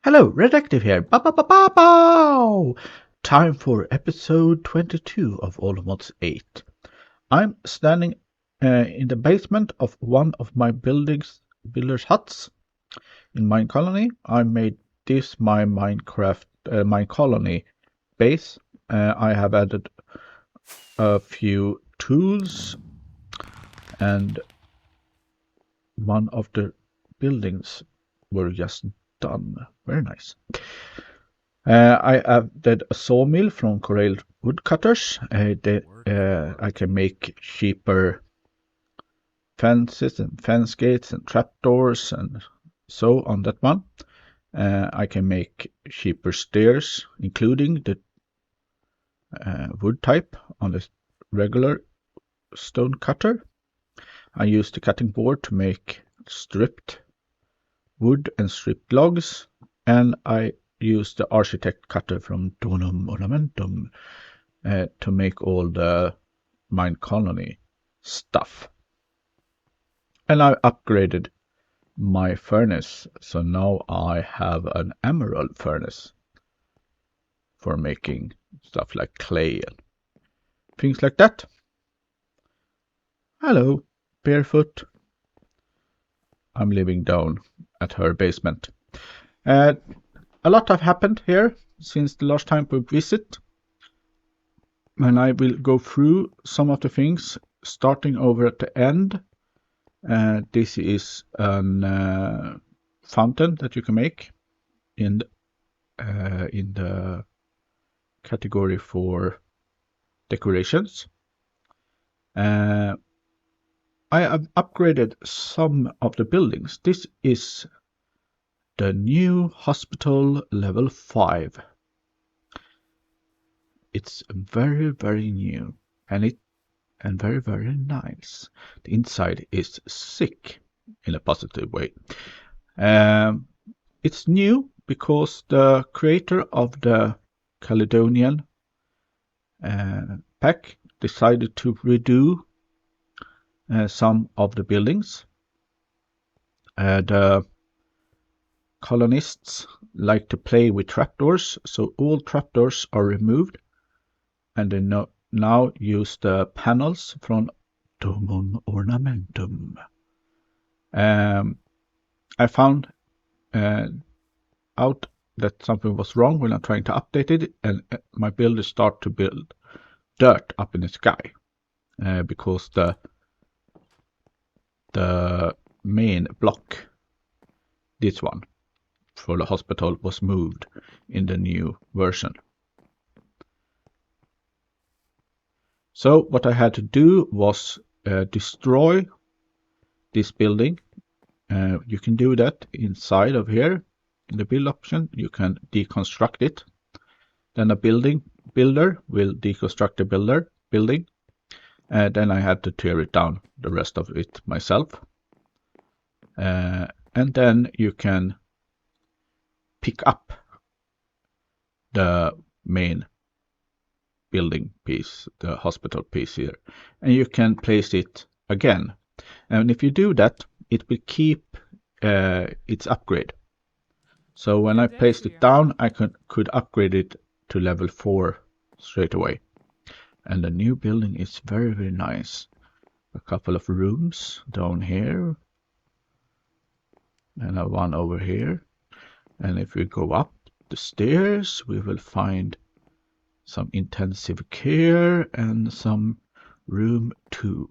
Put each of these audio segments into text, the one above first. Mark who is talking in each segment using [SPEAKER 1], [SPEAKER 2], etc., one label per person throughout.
[SPEAKER 1] Hello, Redaktiv here. Bow! Time for episode 22 of Almost 8. I'm standing in the basement of one of my builder's huts in Minecolony. I made this my Minecolony base. I have added a few tools, and one of the buildings were just done. Very nice. I added a sawmill from corralled woodcutters. I can make cheaper fences and fence gates and trapdoors and so on that one. I can make cheaper stairs, including the wood type on the regular stone cutter. I use the cutting board to make stripped wood and stripped logs, and I use the architect cutter from Donum Ornamentum to make all the Minecolony stuff. And I upgraded my furnace, so now I have an emerald furnace for making stuff like clay and things like that. Hello, Barefoot. I'm living down at her basement. A lot have happened here since the last time we visit, and I will go through some of the things starting over at the end. This is a fountain that you can make in the category for decorations. I have upgraded some of the buildings. This is the new hospital level 5. It's very, very new and very, very nice. The inside is sick in a positive way. It's new because the creator of the Caledonian Pack decided to redo some of the buildings. The colonists like to play with trapdoors, so all trapdoors are removed, and they now use the panels from Donum Ornamentum. I found out that something was wrong when I'm trying to update it, and my builders start to build dirt up in the sky because the main block, this one for the hospital, was moved in the new version. So what I had to do was destroy this building. You can do that inside of here in the build option. You can deconstruct it. Then a builder will deconstruct the building. Then I had to tear it down, the rest of it myself. And then you can pick up the main building piece, the hospital piece here, and you can place it again. And if you do that, it will keep its upgrade. So when I placed it down, I could upgrade it to level 4 straight away. And the new building is very, very nice. A couple of rooms down here and one over here. And if we go up the stairs, we will find some intensive care and some room 2.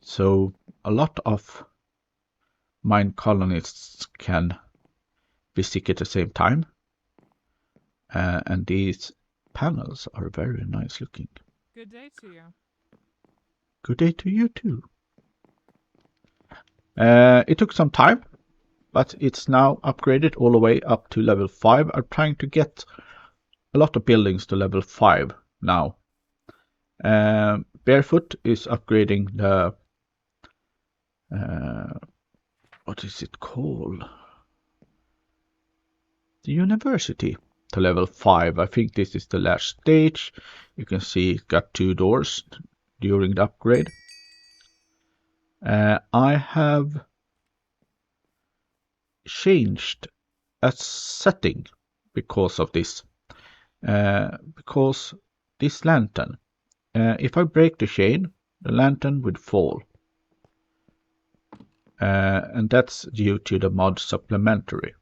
[SPEAKER 1] So a lot of Minecolonists can be sick at the same time. And these panels are very nice looking.
[SPEAKER 2] Good day to you.
[SPEAKER 1] Good day to you too. It took some time, but it's now upgraded all the way up to level 5. I'm trying to get a lot of buildings to level 5 now. Barefoot is upgrading the what is it called? The university to level 5. I think this is the last stage. You can see it got 2 doors during the upgrade. I have changed a setting because of this. Because this lantern, if I break the chain, the lantern would fall. And that's due to the mod supplementary.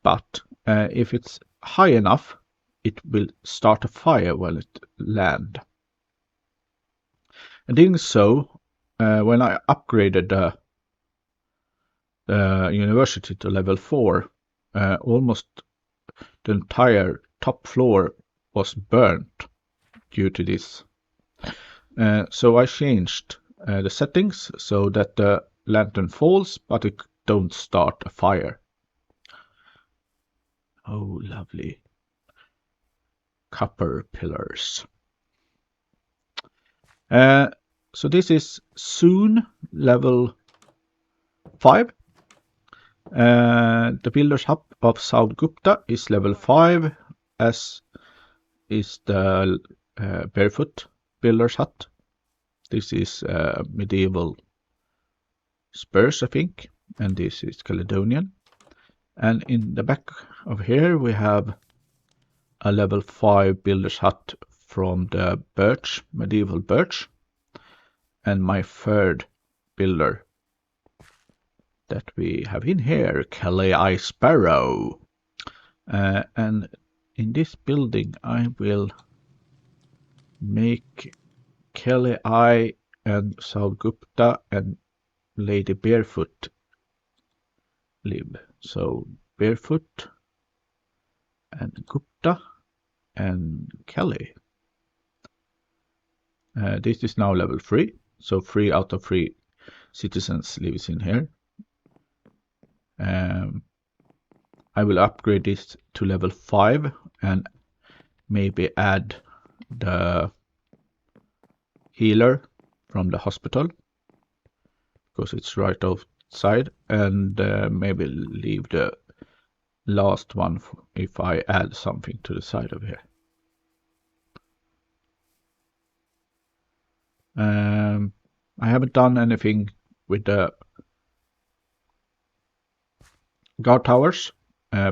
[SPEAKER 1] But if it's high enough, it will start a fire when it lands. And doing so, when I upgraded the university to level 4, almost the entire top floor was burnt due to this. So I changed the settings so that the lantern falls, but it don't start a fire. Oh, lovely. Copper pillars. So this is soon level 5. The builder's hut of South Gupta is level 5, as is the barefoot builder's hut. This is medieval spurs, I think, and this is Caledonian. And in the back of here we have a level 5 builder's hut from the birch, medieval birch, and my third builder that we have in here, Caledonian Sparrow. And in this building I will make Caledonian and South Gupta and Lady Barefoot live. So Barefoot and Gupta and Kelly. This is now level 3, so 3 out of 3 citizens lives in here. I will upgrade this to level 5 and maybe add the healer from the hospital, because it's right outside, and maybe leave the last one if I add something to the side of here. I haven't done anything with the guard towers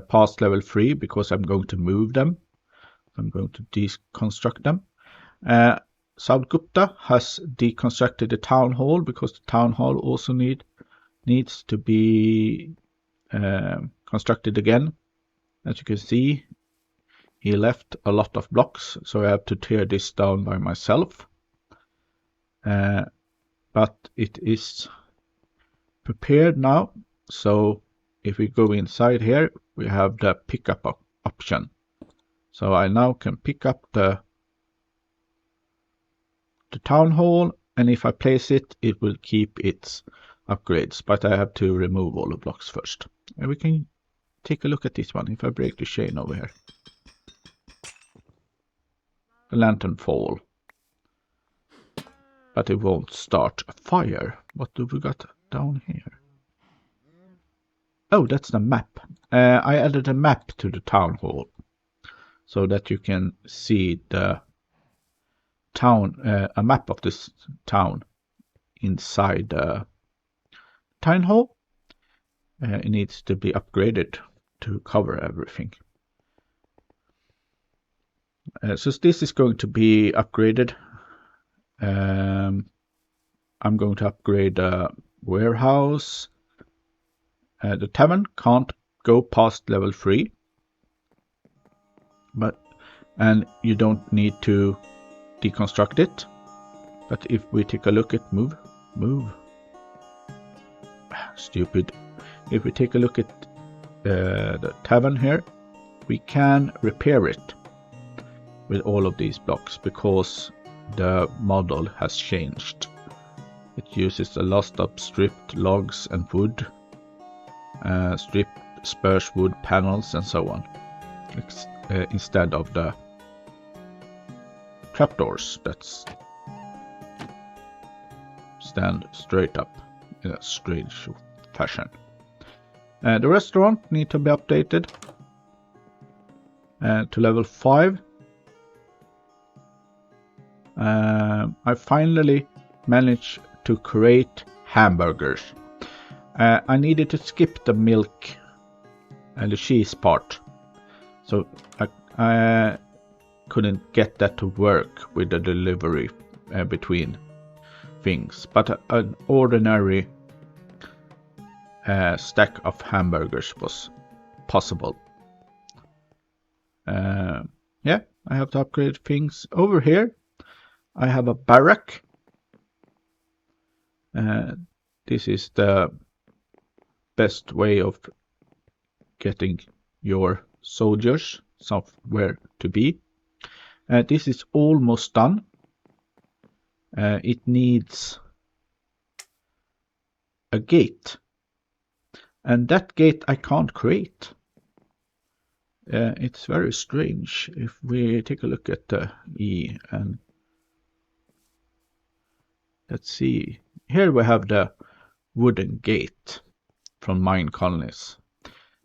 [SPEAKER 1] past level 3 because I'm going to move them. I'm going to deconstruct them. South Gupta has deconstructed the town hall because the town hall also needs to be constructed again. As you can see, he left a lot of blocks, so I have to tear this down by myself. But it is prepared now, so if we go inside here, we have the pickup option. So I now can pick up the town hall, and if I place it, it will keep its upgrades, but I have to remove all the blocks first. And we can take a look at this one. If I break the chain over here, the lantern fall, but it won't start a fire. What do we got down here? Oh, that's the map. I added a map to the town hall so that you can see the town, a map of this town inside the town hall. It needs to be upgraded to cover everything. So this is going to be upgraded. I'm going to upgrade the warehouse. The tavern can't go past level 3, and you don't need to deconstruct it. But if we take a look at move, stupid. If we take a look at the tavern here, we can repair it with all of these blocks because the model has changed. It uses a lot of stripped logs and wood, stripped spruce wood panels and so on, instead of the trapdoors that stand straight up in a strange fashion. The restaurant needs to be updated to level 5. I finally managed to create hamburgers. I needed to skip the milk and the cheese part. So I couldn't get that to work with the delivery between things. But an ordinary stack of hamburgers was possible. Yeah, I have to upgrade things. Over here, I have a barrack. This is the best way of getting your soldiers somewhere to be. This is almost done. It needs a gate, and that gate I can't create. It's very strange. If we take a look at the E, and let's see, here we have the wooden gate from Minecolonies.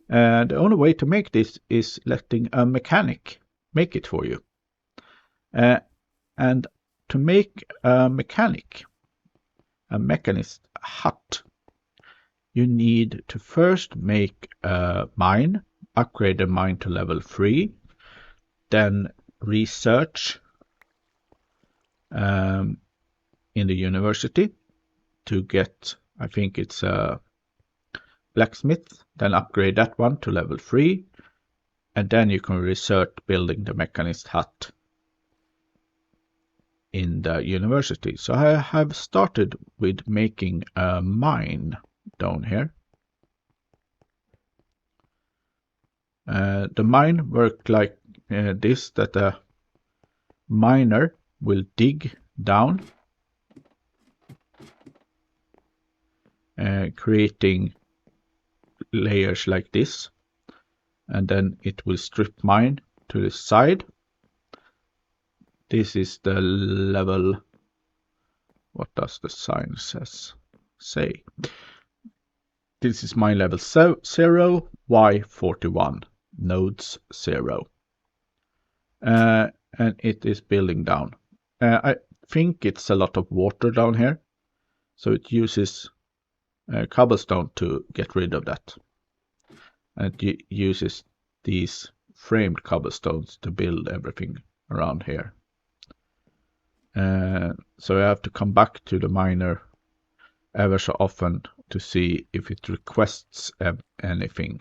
[SPEAKER 1] The only way to make this is letting a mechanic make it for you. And to make a mechanist hut, you need to first make a mine, upgrade the mine to level 3, then research in the university to get, I think it's a blacksmith, then upgrade that one to level 3, and then you can research building the mechanist hut in the university. So I have started with making a mine down here. The mine works like this, that the miner will dig down, creating layers like this, and then it will strip mine to the side. This is the level. What does the sign say? This is mine level 0, Y41, nodes 0. And it is building down. I think it's a lot of water down here, so it uses cobblestone to get rid of that. And it uses these framed cobblestones to build everything around here. So I have to come back to the miner ever so often to see if it requests anything.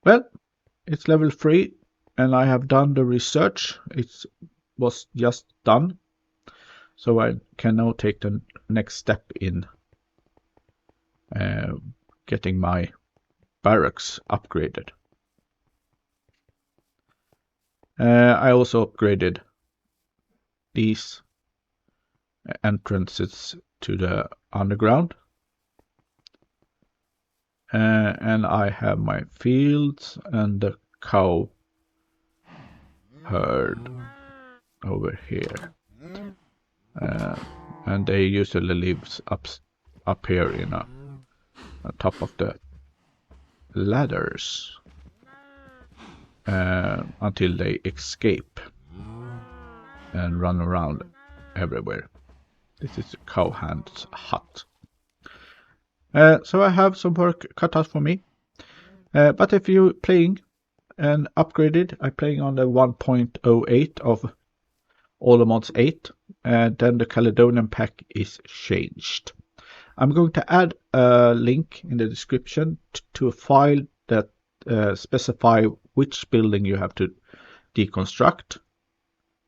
[SPEAKER 1] Well, it's level 3, and I have done the research. It was just done, so I can now take the next step in getting my barracks upgraded. I also upgraded these entrances to the underground. And I have my fields and the cow herd over here. And they usually live up here in on top of the ladders until they escape and run around everywhere. This is a cowhand's hut. So I have some work cut out for me. But if you're playing and upgraded, I'm playing on the 1.08 of All the Mods 8, then the Caledonian Pack is changed. I'm going to add a link in the description to a file that specify which building you have to deconstruct,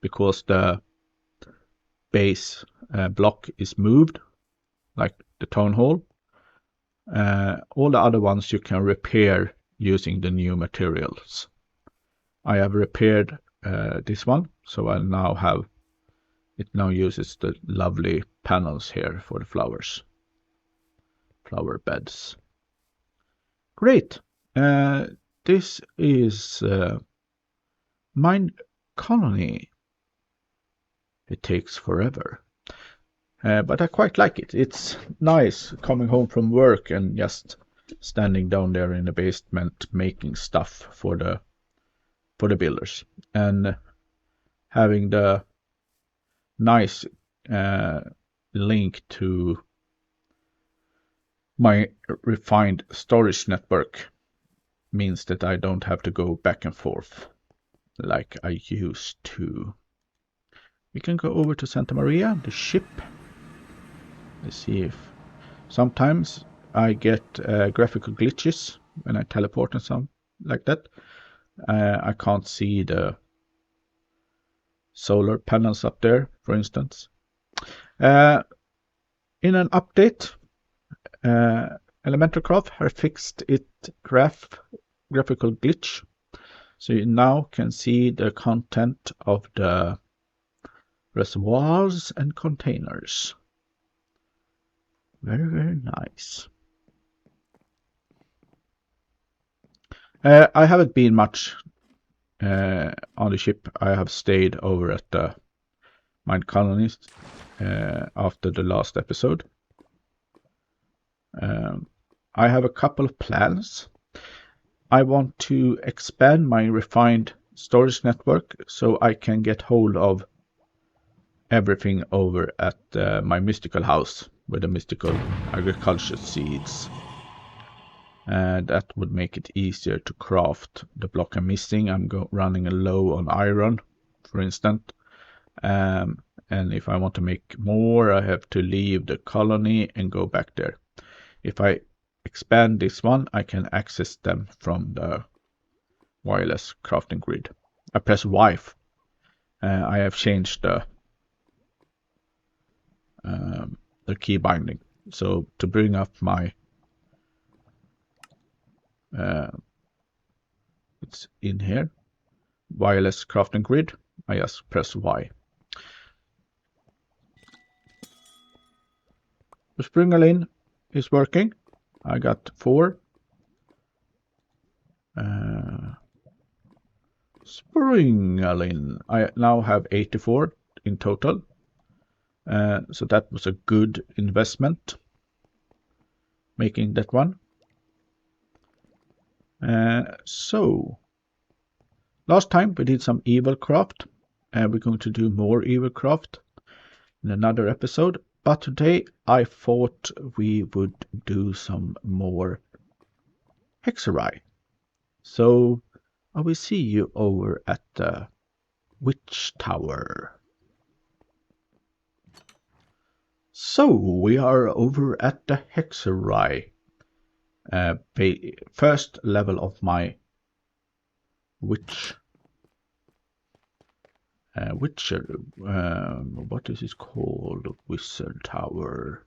[SPEAKER 1] because the base block is moved, like the town hall. All the other ones you can repair using the new materials. I have repaired this one, so I now have it. Now uses the lovely panels here for the flowers, flower beds. Great. This is Minecolony. It takes forever. But I quite like it. It's nice coming home from work and just standing down there in the basement making stuff for the builders, and having the nice link to My refined storage network means that I don't have to go back and forth like I used to. We can go over to Santa Maria, the ship. Let's see if sometimes I get graphical glitches when I teleport and something like that. I can't see the solar panels up there, for instance. In an update, Elemental Craft has fixed its graphical glitch, so you now can see the content of the reservoirs and containers. Very, very nice. I haven't been much on the ship. I have stayed over at the Minecolonies after the last episode. I have a couple of plans. I want to expand my refined storage network so I can get hold of everything over at my mystical house with the mystical agriculture seeds. And that would make it easier to craft the block I'm missing. I'm running low on iron, for instance. And if I want to make more, I have to leave the colony and go back there. If I expand this one, I can access them from the wireless crafting grid. I press Y. I have changed the key binding. So to bring up my it's in here, wireless crafting grid, I just press Y. The Springalin is working. I got 4. Springalin. I now have 84 in total. So that was a good investment, making that one. So, last time we did some evil craft. We're going to do more evil craft in another episode. But today I thought we would do some more Hexerei. So I will see you over at the Witch Tower. So we are over at the Hexerei. First level of my Witcher. What is it called? Wizard Tower.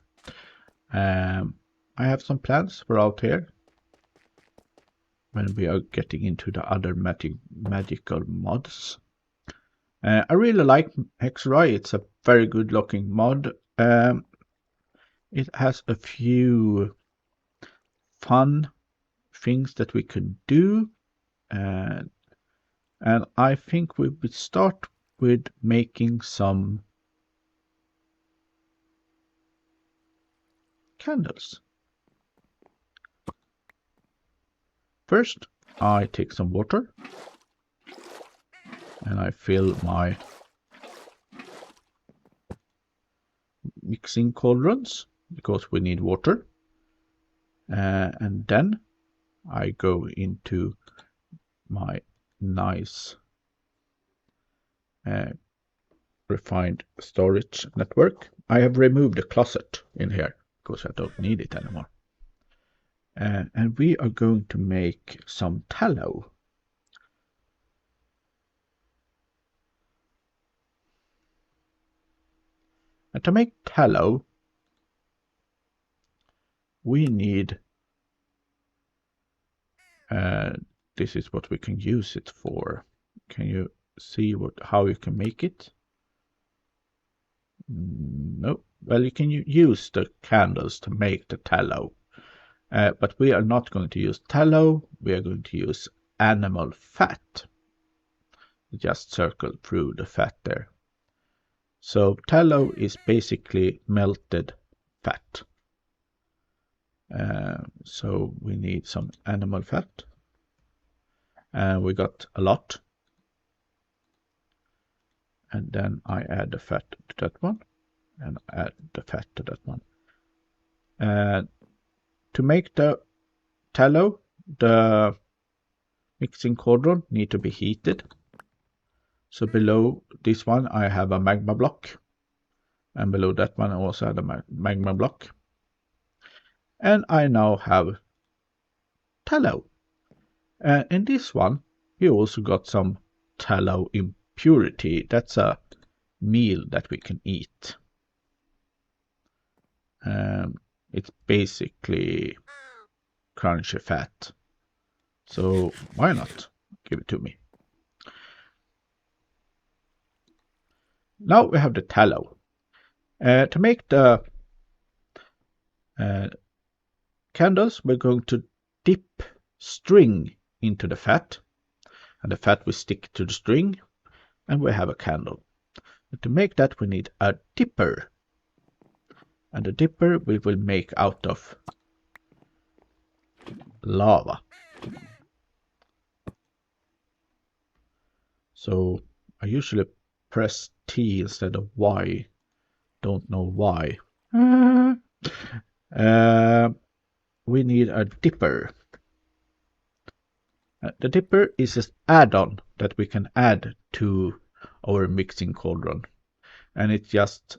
[SPEAKER 1] I have some plans for out here when we are getting into the other magical mods. I really like Hexerei. It's a very good looking mod. It has a few fun things that we can do. And I think we would start with making some candles. First, I take some water and I fill my mixing cauldrons because we need water. And then I go into my nice refined storage network. I have removed the closet in here because I don't need it anymore. And we are going to make some tallow. And to make tallow, we need, this is what we can use it for. Can you see how you can make it? No. Well, you can use the candles to make the tallow. But we are not going to use tallow. We are going to use animal fat. Just circle through the fat there. So tallow is basically melted fat. So we need some animal fat. We got a lot. And then I add the fat to that one. And add the fat to that one. To make the tallow, the mixing cauldron need to be heated. So below this one I have a magma block, and below that one I also have a magma block. And I now have tallow. And in this one we also got some tallow impurity. That's a meal that we can eat. It's basically crunchy fat. So why not give it to me? Now we have the tallow. To make the candles, we're going to dip string into the fat, and the fat will stick to the string, and we have a candle. But to make that, we need a dipper, and the dipper we will make out of lava. So I usually press T instead of Y. Don't know why. We need a dipper. The dipper is an add-on that we can add to our mixing cauldron, and it's just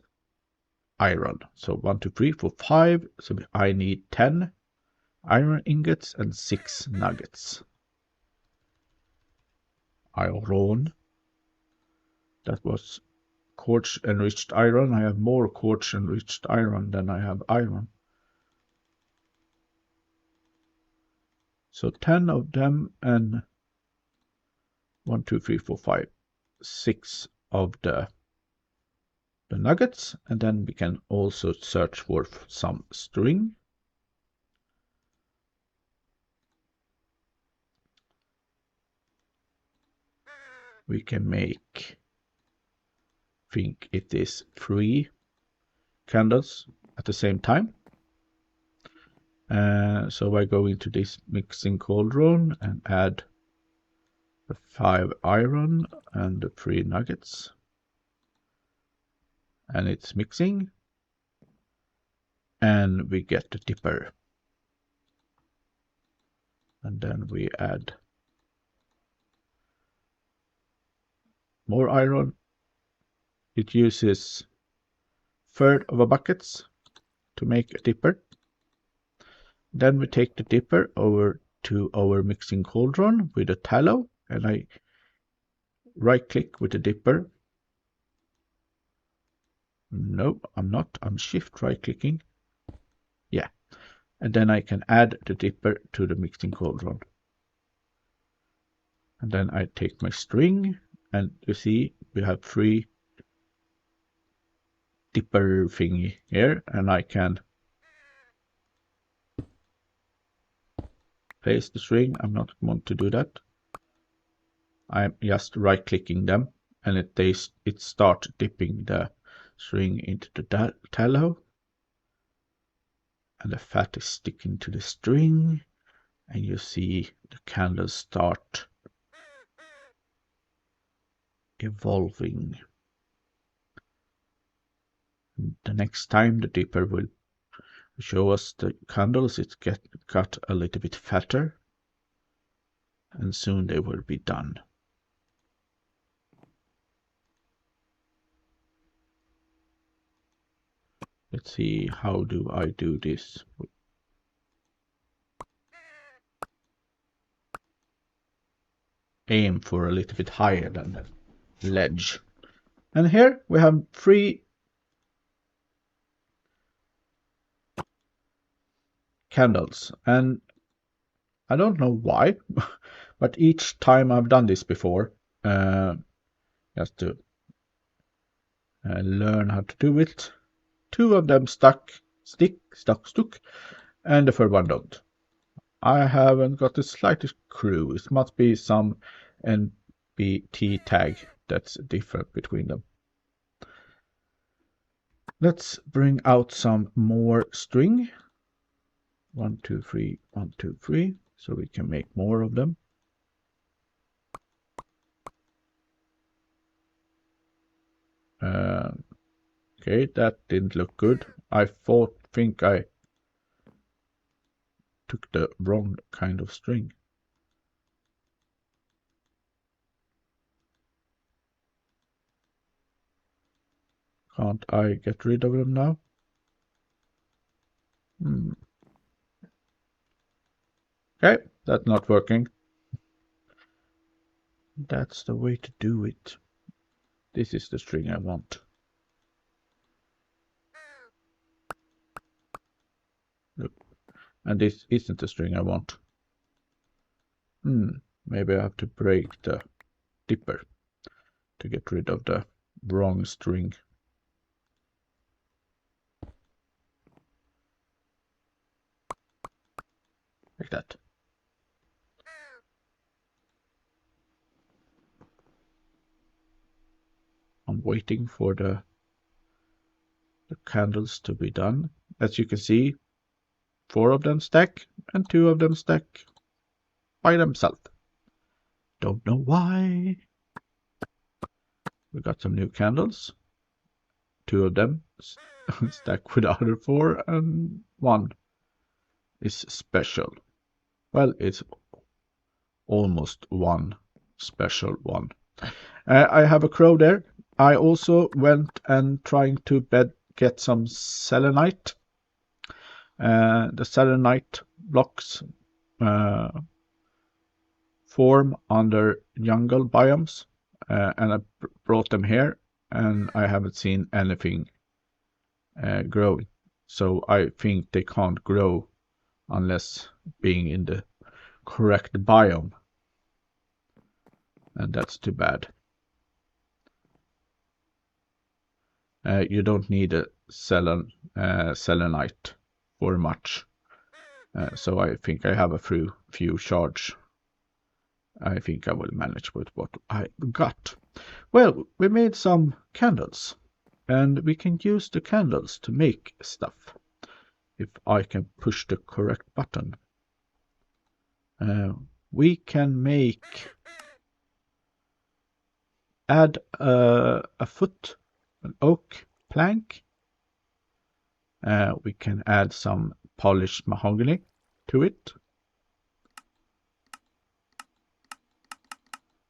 [SPEAKER 1] iron. So 1, 2, 3, 4, 5. So I need 10 iron ingots and 6 nuggets. Iron. That was quartz enriched iron. I have more quartz enriched iron than I have iron. So 10 of them, and 1, 2, 3, 4, 5, 6 of the nuggets, and then we can also search for some string. We can make, think it is 3 candles at the same time. So I go into this mixing cauldron and add the 5 iron and the 3 nuggets, and it's mixing, and we get the dipper, and then we add more iron. It uses third of a buckets to make a dipper. Then we take the dipper over to our mixing cauldron with the tallow, and I right click with the dipper. No, I'm not. I'm shift right clicking. Yeah. And then I can add the dipper to the mixing cauldron. And then I take my string, and you see we have 3 dipper thingy here, and I can place the string. I'm not going to do that. I'm just right clicking them, and it starts dipping the string into the tallow, and the fat is sticking to the string, and you see the candles start evolving. The next time the dipper will show us the candles, it's got a little bit fatter, and soon they will be done. Let's see, how do I do this? Aim for a little bit higher than the ledge. And here we have 3 candles, and I don't know why, but each time I've done this before, just to learn how to do it, 2 of them stuck, and the third one don't. I haven't got the slightest clue. It must be some NBT tag that's different between them. Let's bring out some more string. 1, 2, 3, 1, 2, 3, so we can make more of them. Okay, that didn't look good. I think I took the wrong kind of string. Can't I get rid of them now? Okay, that's not working. That's the way to do it. This is the string I want. Look. And this isn't the string I want. Maybe I have to break the dipper to get rid of the wrong string. Like that. I'm waiting for the candles to be done. As you can see, 4 of them stack and 2 of them stack by themselves. Don't know why. We got some new candles. 2 of them stack with the other 4 and 1 is special. Well, it's almost one special one. I have a crow there. I also went and trying to get some selenite. The selenite blocks form under jungle biomes, and I brought them here, and I haven't seen anything growing. So I think they can't grow unless being in the correct biome, and that's too bad. You don't need a selenite for much, so I think I have a few shards. I think I will manage with what I got. Well, we made some candles, and we can use the candles to make stuff if I can push the correct button. We can add a foot, an oak plank. We can add some polished mahogany to it.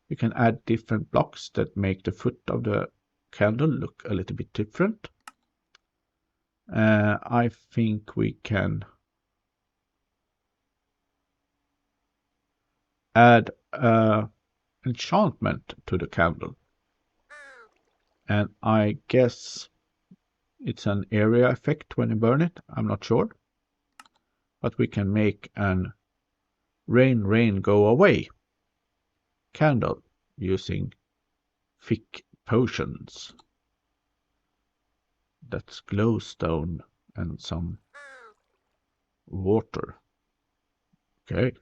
[SPEAKER 1] We can add different blocks that make the foot of the candle look a little bit different. I think we can add enchantment to the candle. And I guess it's an area effect when you burn it. I'm not sure. But we can make an rain, rain, go away candle using thick potions. That's glowstone and some water. Okay.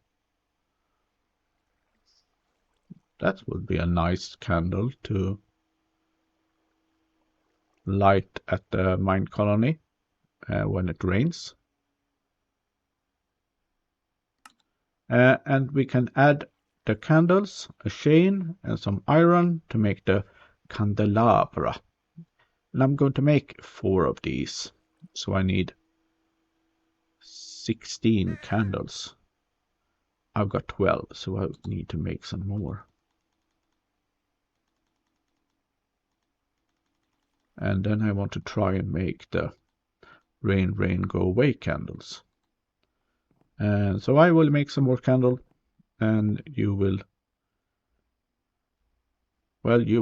[SPEAKER 1] That would be a nice candle to light at the mine colony when it rains. And we can add the candles, a chain and some iron to make the candelabra. And I'm going to make 4 of these. So I need 16 candles. I've got 12, so I need to make some more. And then I want to try and make the rain, rain, go away candles. And so I will make some more candle, and you will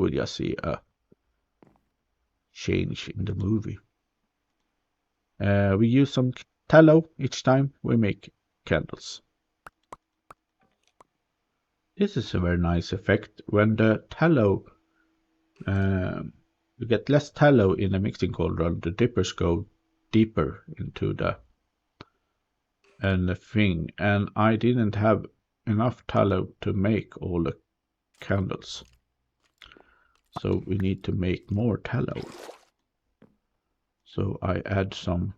[SPEAKER 1] just see a change in the movie. We use some tallow each time we make candles. This is a very nice effect. When the tallow, you get less tallow in the mixing cauldron, the dippers go deeper into the thing. And I didn't have enough tallow to make all the candles. So we need to make more tallow. So I add some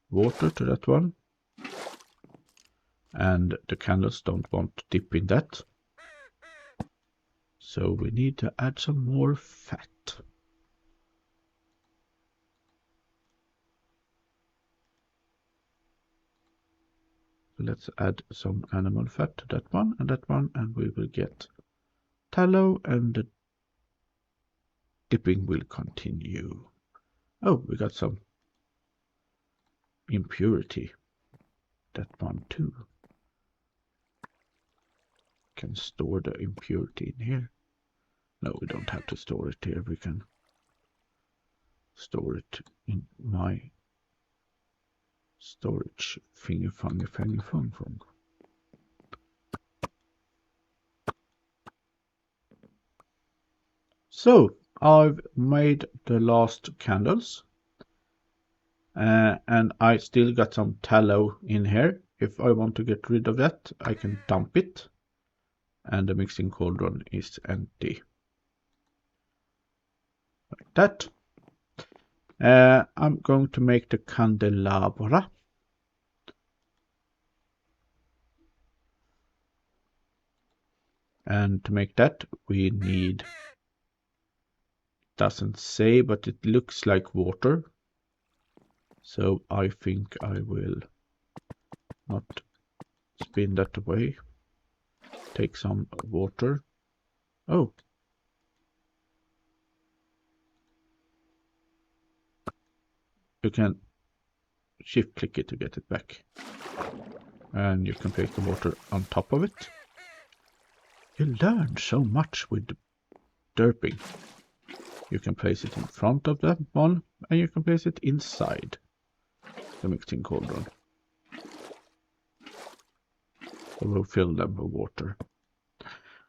[SPEAKER 1] water to that one. And the candles don't want to dip in that. So we need to add some more fat. let's add some animal fat to that one, and we will get tallow, and the dipping will continue. Oh, we got some impurity. That one too. Can store the impurity in here. No, we don't have to store it here. We can store it in my storage finger fung. So I've made the last candles, and I still got some tallow in here. If I want to get rid of that, I can dump it, and the mixing cauldron is empty. Like that. I'm going to make the candelabra. And to make that, we need, doesn't say, but it looks like water. So I think I will not spin that away. Take some water. Oh. You can shift click it to get it back. And you can place the water on top of it. You learn so much with derping. You can place it in front of that one, and you can place it inside the mixing cauldron. So we'll fill them with water.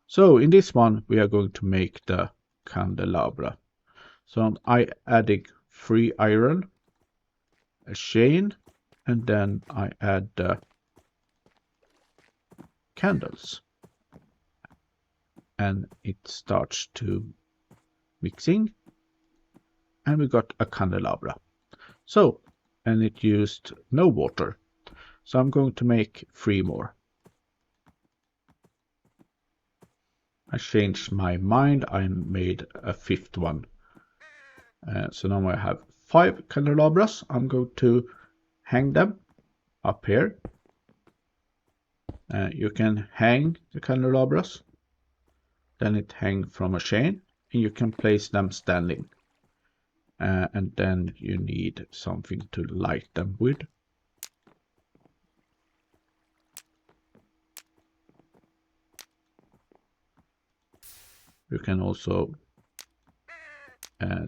[SPEAKER 1] So in this one, we are going to make the candelabra. So I adding 3 iron, a chain, and then I add the candles. And it starts to mixing, and we got a candelabra. So, and it used no water. So I'm going to make 3 more. I changed my mind. I made a 5th one. So now I have 5 candelabras. I'm going to hang them up here. You can hang the candelabras. Then it hangs from a chain, and you can place them standing. And then you need something to light them with. You can also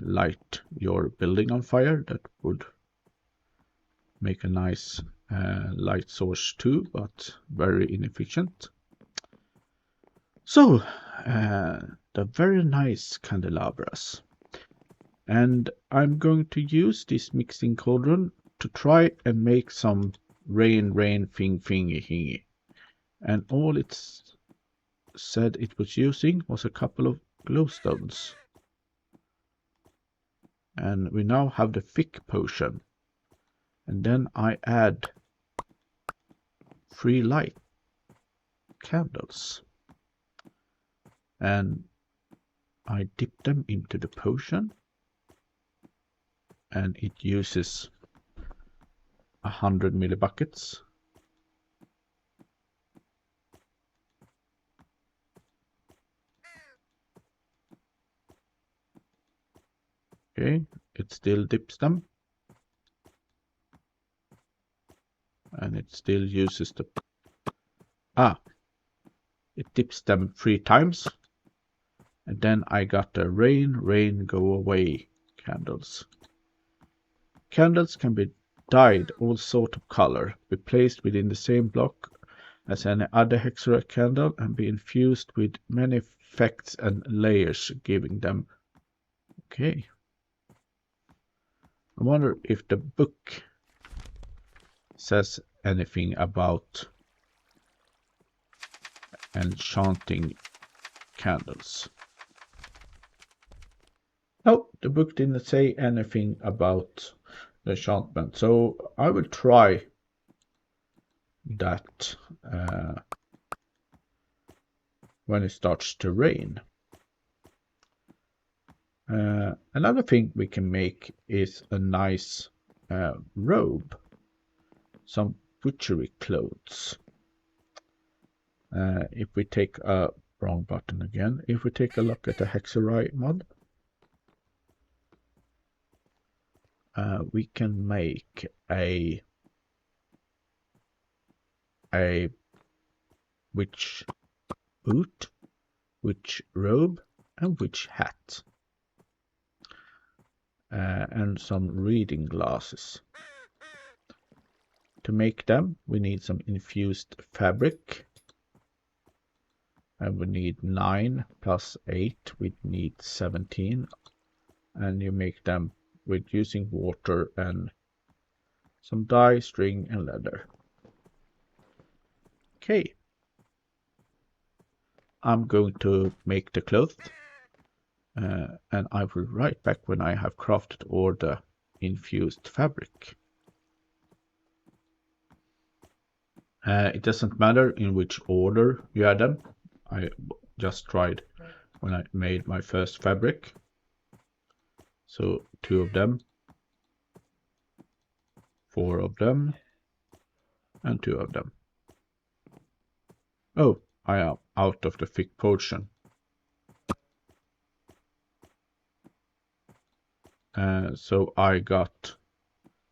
[SPEAKER 1] light your building on fire. That would make a nice light source too, but very inefficient. So, the very nice candelabras. And I'm going to use this mixing cauldron to try and make some rain thingy. And all it's said it was using was a couple of glowstones. And we now have the thick potion. And then I add 3 light candles. And I dip them into the potion. And it uses 100 millibuckets. Okay, it still dips them. And it still uses the... it dips them 3 times. And then I got the rain go away candles. Candles can be dyed all sort of color, be placed within the same block as any other Hexerei candle, and be infused with many effects and layers, giving them... Okay. I wonder if the book says anything about enchanting candles. No, the book didn't say anything about the enchantment, so I will try that when it starts to rain. Another thing we can make is a nice robe, some witchery clothes. If we take a wrong button again, if we take a look at the Hexerei mod, we can make a witch boot, witch robe, and witch hat, and some reading glasses. To make them, we need some infused fabric, and we need 9 plus 8, we need 17, and you make them with using water and some dye, string, and leather. Okay, I'm going to make the clothes, and I will write back when I have crafted all the infused fabric. It doesn't matter in which order you add them. I just tried when I made my first fabric. So 2 of them, 4 of them, and 2 of them. Oh, I am out of the thick potion. So I got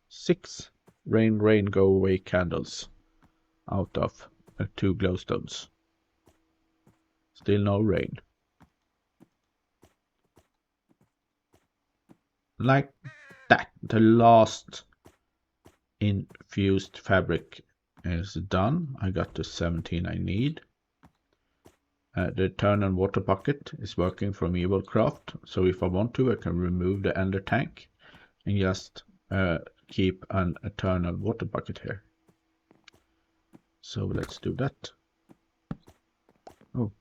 [SPEAKER 1] 6 rain, rain, go away candles out of 2 glowstones. Still no rain. Like that, the last infused fabric is done. I got the 17 I need. The turn and water bucket is working from Evilcraft, so if I want to, I can remove the ender tank and just keep an eternal water bucket here. So let's do that. Oh.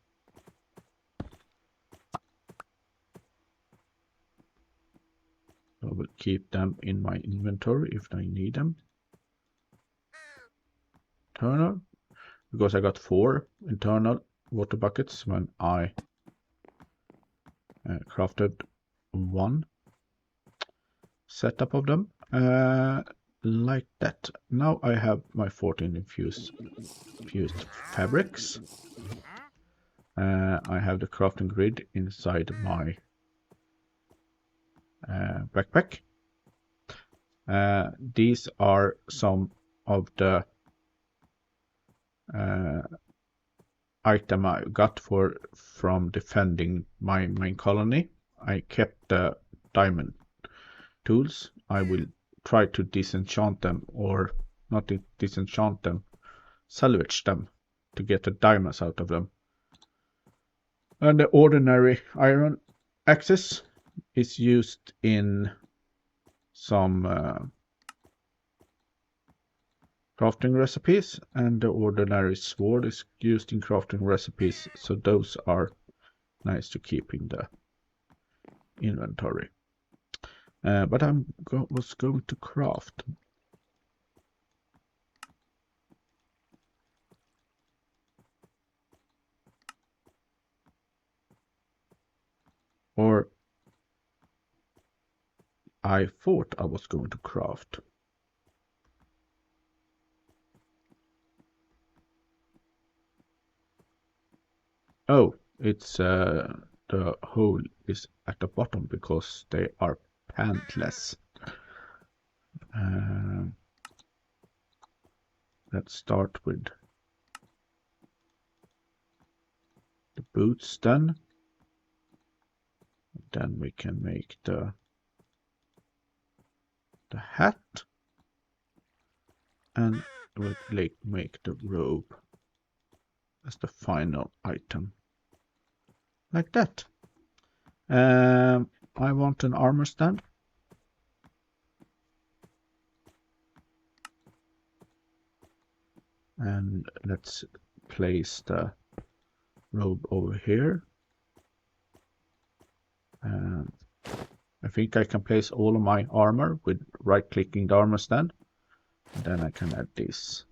[SPEAKER 1] I will keep them in my inventory if I need them. Eternal, because I got 4 internal water buckets when I crafted 1 setup of them. Like that. Now I have my 14 infused fabrics. I have the crafting grid inside my backpack. These are some of the item I got from defending my main colony. I kept the diamond tools. I will try to disenchant them, or not disenchant them, salvage them to get the diamonds out of them. And the ordinary iron axis is used in some crafting recipes, and the ordinary sword is used in crafting recipes, so those are nice to keep in the inventory. But I was going to craft. Or I thought I was going to craft. Oh, it's the hole is at the bottom because they are pantless. Let's start with the boots then. Then we can make the hat, and we'll make the robe as the final item. Like that. I want an armor stand. And let's place the robe over here. And I think I can place all of my armor with right-clicking the armor stand. And then I can add this.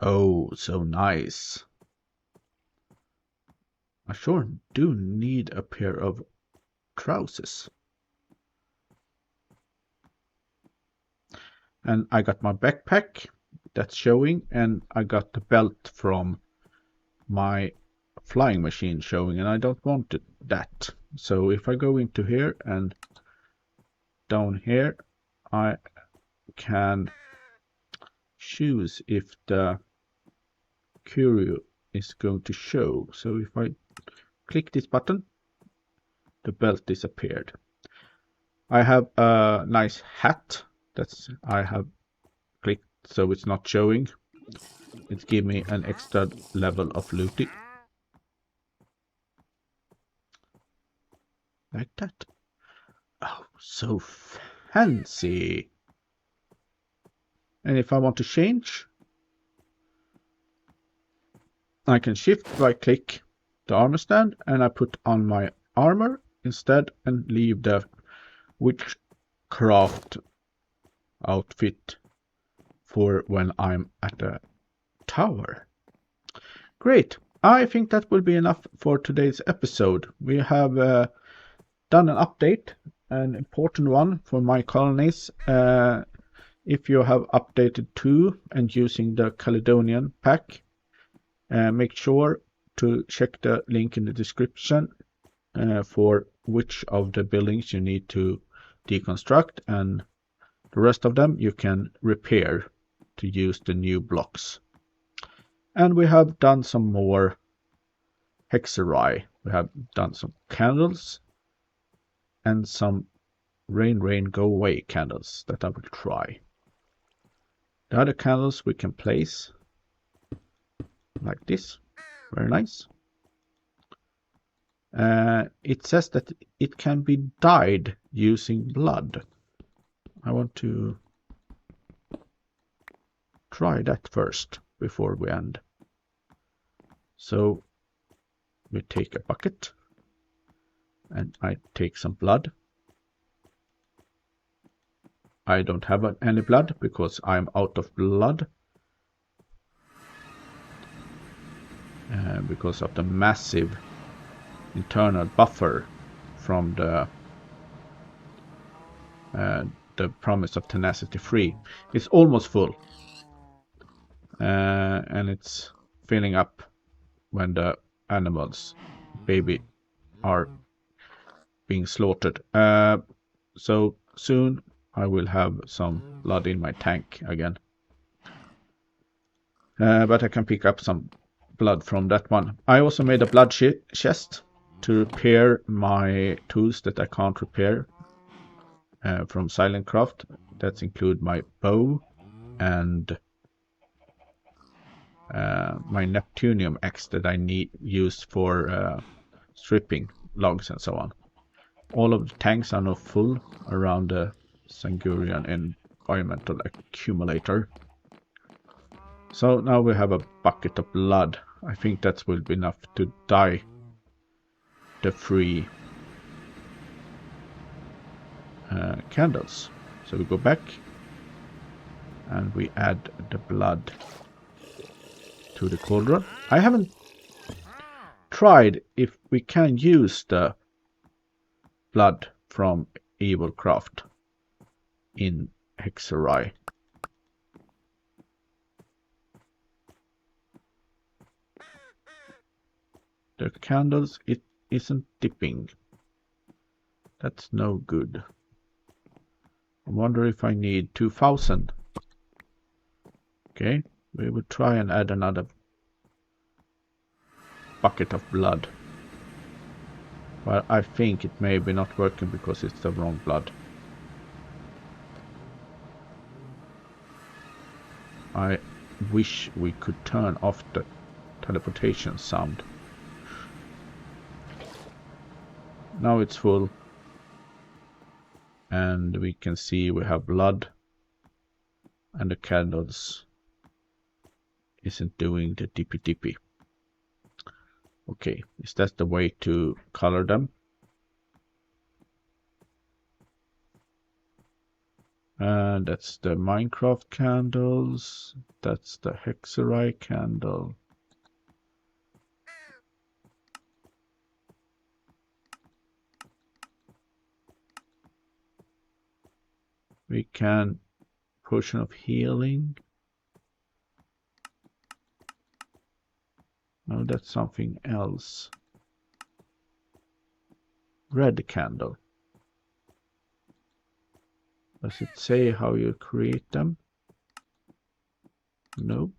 [SPEAKER 1] Oh, so nice. I sure do need a pair of trousers. And I got my backpack that's showing, and I got the belt from my flying machine showing, and I don't want that. So if I go into here and down here, I can choose if the curio is going to show. So if I click this button, the belt disappeared. I have a nice hat that's I have clicked so it's not showing. It gives me an extra level of looting. Like that. Oh, so fancy. And if I want to change, I can shift right click the armor stand and I put on my armor instead and leave the witchcraft outfit for when I'm at the tower. Great. I think that will be enough for today's episode. We have done an update, an important one for Minecolonies. If you have updated too and using the Caledonian Pack, make sure to check the link in the description for which of the buildings you need to deconstruct, and the rest of them you can repair to use the new blocks. And we have done some more Hexerei. We have done some candles and some rain rain go away candles that I will try. The other candles we can place like this. Very nice. It says that it can be dyed using blood. I want to try that first before we end. So we take a bucket and I take some blood. I don't have any blood because I'm out of blood because of the massive internal buffer from the promise of tenacity free. It's almost full and it's filling up when the animals baby are being slaughtered. So soon I will have some blood in my tank again, but I can pick up some blood from that one. I also made a blood chest to repair my tools that I can't repair from Silent Craft. That include my bow and my Neptunium axe that I use for stripping logs and so on. All of the tanks are now full around the Sangurian environmental accumulator. So now we have a bucket of blood. I think that will be enough to dye the free candles. So we go back and we add the blood to the cauldron. I haven't tried if we can use the blood from Evil Craft in Hexerei. The candles, it isn't dipping. That's no good. I wonder if I need 2000. Okay, we will try and add another bucket of blood. But I think it may be not working because it's the wrong blood. I wish we could turn off the teleportation sound. Now it's full. And we can see we have blood. And the candles isn't doing the dippy dippy. Okay, is that the way to color them? And that's the Minecraft candles. That's the Hexerei candle. We can Potion of healing. No, that's something else. Red candle. Does it say how you create them? No.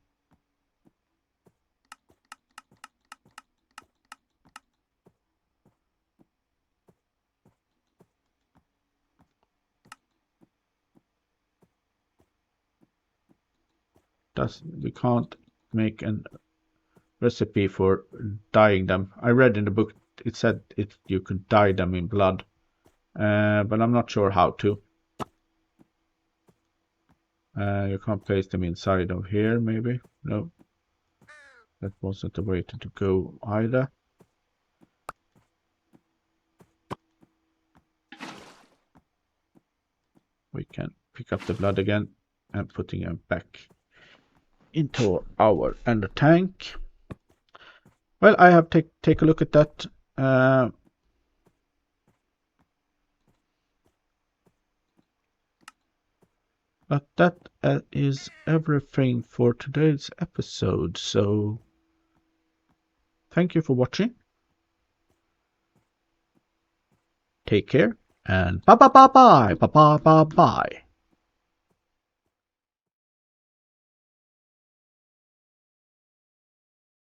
[SPEAKER 1] We can't make a recipe for dyeing them. I read in the book it said you could dye them in blood, but I'm not sure how to. You can't place them inside of here, maybe? No. That wasn't the way to go either. We can pick up the blood again and putting them back into our ender tank. Well, I have take a look at that. But that is everything for today's episode. So thank you for watching. Take care and bye bye bye bye bye bye bye bye.